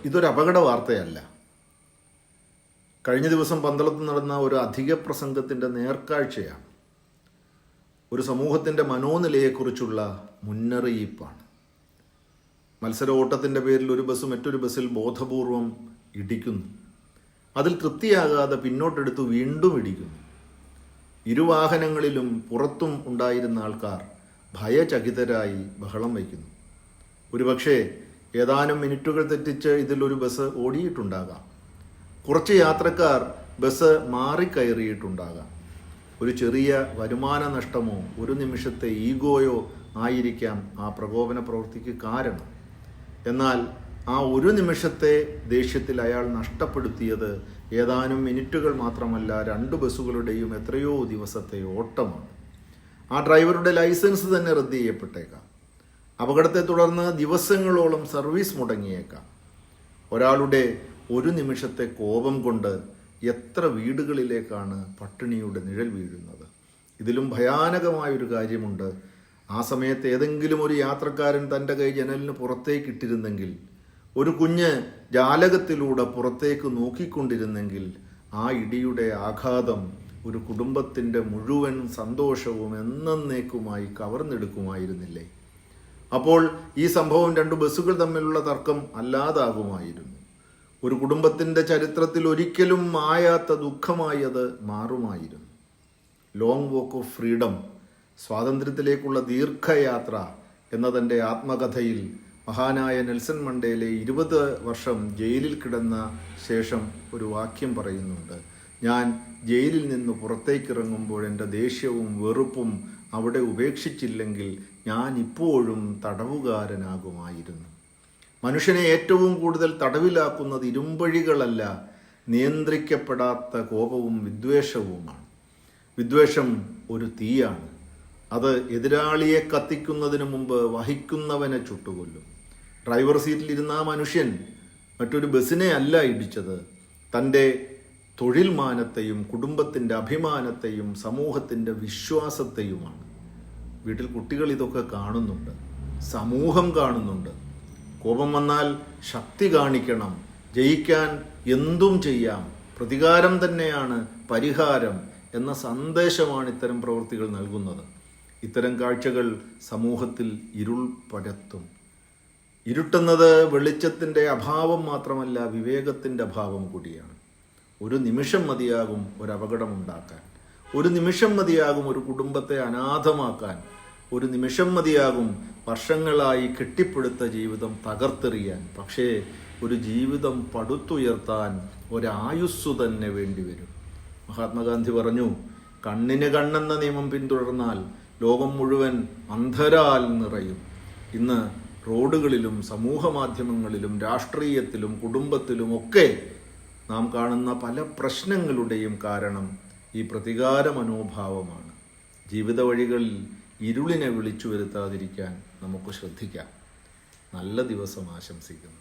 ഇതൊരു അപകട വാർത്തയല്ല. കഴിഞ്ഞ ദിവസം പന്തളത്ത് നടന്ന ഒരു അധിക പ്രസംഗത്തിൻ്റെ നേർക്കാഴ്ചയാണ്. ഒരു സമൂഹത്തിൻ്റെ മനോനിലയെക്കുറിച്ചുള്ള മുന്നറിയിപ്പാണ്. മത്സര ഓട്ടത്തിൻ്റെ പേരിൽ ഒരു ബസ് മറ്റൊരു ബസ്സിൽ ബോധപൂർവം ഇടിക്കുന്നു. അതിൽ തൃപ്തിയാകാതെ പിന്നോട്ടെടുത്ത് വീണ്ടും ഇടിക്കുന്നു. ഇരുവാഹനങ്ങളിലും പുറത്തും ഉണ്ടായിരുന്ന ആൾക്കാർ ഭയചകിതരായി ബഹളം വയ്ക്കുന്നു. ഒരുപക്ഷെ ഏതാനും മിനിറ്റുകൾ തെറ്റിച്ച് ഇതിലൊരു ബസ് ഓടിയിട്ടുണ്ടാകാം. കുറച്ച് യാത്രക്കാർ ബസ് മാറിക്കയറിയിട്ടുണ്ടാകാം. ഒരു ചെറിയ വരുമാന നഷ്ടമോ ഒരു നിമിഷത്തെ ഈഗോയോ ആയിരിക്കാം ആ പ്രകോപന പ്രവൃത്തിക്ക് കാരണം. എന്നാൽ ആ ഒരു നിമിഷത്തെ ദേഷ്യത്തിൽ അയാൾ നഷ്ടപ്പെടുത്തിയത് ഏതാനും മിനിറ്റുകൾ മാത്രമല്ല, 2 ബസ്സുകളുടെയും എത്രയോ ദിവസത്തെ ഓട്ടമാണ്. ആ ഡ്രൈവറുടെ ലൈസൻസ് തന്നെ റദ്ദ് ചെയ്യപ്പെട്ടേക്കാം. അപകടത്തെ തുടർന്ന് ദിവസങ്ങളോളം സർവീസ് മുടങ്ങിയേക്കാം. ഒരാളുടെ ഒരു നിമിഷത്തെ കോപം കൊണ്ട് എത്ര വീടുകളിലേക്കാണ് പട്ടിണിയുടെ നിഴൽ വീഴുന്നത്. ഇതിലും ഭയാനകമായൊരു കാര്യമുണ്ട്. ആ സമയത്ത് ഏതെങ്കിലും ഒരു യാത്രക്കാരൻ തൻ്റെ കൈ ജനലിന് പുറത്തേക്ക് ഇട്ടിരുന്നെങ്കിൽ, ഒരു കുഞ്ഞ് ജാലകത്തിലൂടെ പുറത്തേക്ക് നോക്കിക്കൊണ്ടിരുന്നെങ്കിൽ, ആ ഇടിയുടെ ആഘാതം ഒരു കുടുംബത്തിൻ്റെ മുഴുവൻ സന്തോഷവും എന്നേക്കുമായി കവർന്നെടുക്കുമായിരുന്നില്ലേ? അപ്പോൾ ഈ സംഭവം 2 ബസ്സുകൾ തമ്മിലുള്ള തർക്കം അല്ലാതാകുമായിരുന്നു. ഒരു കുടുംബത്തിൻ്റെ ചരിത്രത്തിൽ ഒരിക്കലും മായാത്ത ദുഃഖമായി അത് മാറുമായിരുന്നു. ലോങ് വാക്ക് ഓഫ് ഫ്രീഡം, സ്വാതന്ത്ര്യത്തിലേക്കുള്ള ദീർഘയാത്ര എന്ന തൻ്റെ ആത്മകഥയിൽ മഹാനായ നെൽസൺ മണ്ടേല 20 വർഷം ജയിലിൽ കിടന്ന ശേഷം ഒരു വാക്യം പറയുന്നുണ്ട്. ഞാൻ ജയിലിൽ നിന്ന് പുറത്തേക്കിറങ്ങുമ്പോൾ എൻ്റെ ദേഷ്യവും വെറുപ്പും അവിടെ ഉപേക്ഷിച്ചില്ലെങ്കിൽ ഞാൻ ഇപ്പോഴും തടവുകാരനാകുമായിരുന്നു. മനുഷ്യനെ ഏറ്റവും കൂടുതൽ തടവിലാക്കുന്നത് ഇരുമ്പഴികളല്ല, നിയന്ത്രിക്കപ്പെടാത്ത കോപവും വിദ്വേഷവുമാണ്. വിദ്വേഷം ഒരു തീയാണ്. അത് എതിരാളിയെ കത്തിക്കുന്നതിന് മുമ്പ് വഹിക്കുന്നവനെ ചുട്ടുകൊല്ലും. ഡ്രൈവർ സീറ്റിലിരുന്ന ആ മനുഷ്യൻ മറ്റൊരു ബസ്സിനെ അല്ല ഇടിച്ചത്, തൻ്റെ തൊഴിൽ മാനത്തെയും കുടുംബത്തിൻ്റെ അഭിമാനത്തെയും സമൂഹത്തിൻ്റെ വിശ്വാസത്തെയുമാണ്. വീട്ടിൽ കുട്ടികൾ ഇതൊക്കെ കാണുന്നുണ്ട്, സമൂഹം കാണുന്നുണ്ട്. കോപം വന്നാൽ ശക്തി കാണിക്കണം, ജയിക്കാൻ എന്തും ചെയ്യാം, പ്രതികാരം തന്നെയാണ് പരിഹാരം എന്ന സന്ദേശമാണ് ഇത്തരം പ്രവൃത്തികൾ നൽകുന്നത്. ഇത്തരം കാഴ്ചകൾ സമൂഹത്തിൽ ഇരുൾ പരത്തും. ഇരുട്ടുന്നത് വെളിച്ചത്തിൻ്റെ അഭാവം മാത്രമല്ല, വിവേകത്തിൻ്റെ അഭാവം കൂടിയാണ്. ഒരു നിമിഷം മതിയാകും ഒരു അപകടമുണ്ടാക്കാൻ. ഒരു നിമിഷം മതിയാകും ഒരു കുടുംബത്തെ അനാഥമാക്കാൻ. ഒരു നിമിഷം മതിയാകും വർഷങ്ങളായി കെട്ടിപ്പടുത്ത ജീവിതം തകർത്തെറിയാൻ. പക്ഷേ ഒരു ജീവിതം പടുത്തുയർത്താൻ ഒരായുസ്സു തന്നെ വേണ്ടിവരും. മഹാത്മാഗാന്ധി പറഞ്ഞു, കണ്ണിന് കണ്ണെന്ന നിയമം പിന്തുടർന്നാൽ ലോകം മുഴുവൻ അന്ധരാൽ നിറയും. ഇന്ന് റോഡുകളിലും സമൂഹ മാധ്യമങ്ങളിലും രാഷ്ട്രീയത്തിലും കുടുംബത്തിലും ഒക്കെ നാം കാണുന്ന പല പ്രശ്നങ്ങളുടെയും കാരണം ഈ പ്രതികാര മനോഭാവമാണ്. ജീവിത വഴികളിൽ ഇരുളിനെ വിളിച്ചു വരുത്താതിരിക്കാൻ നമുക്ക് ശ്രദ്ധിക്കാം. നല്ല ദിവസം ആശംസിക്കുന്നു.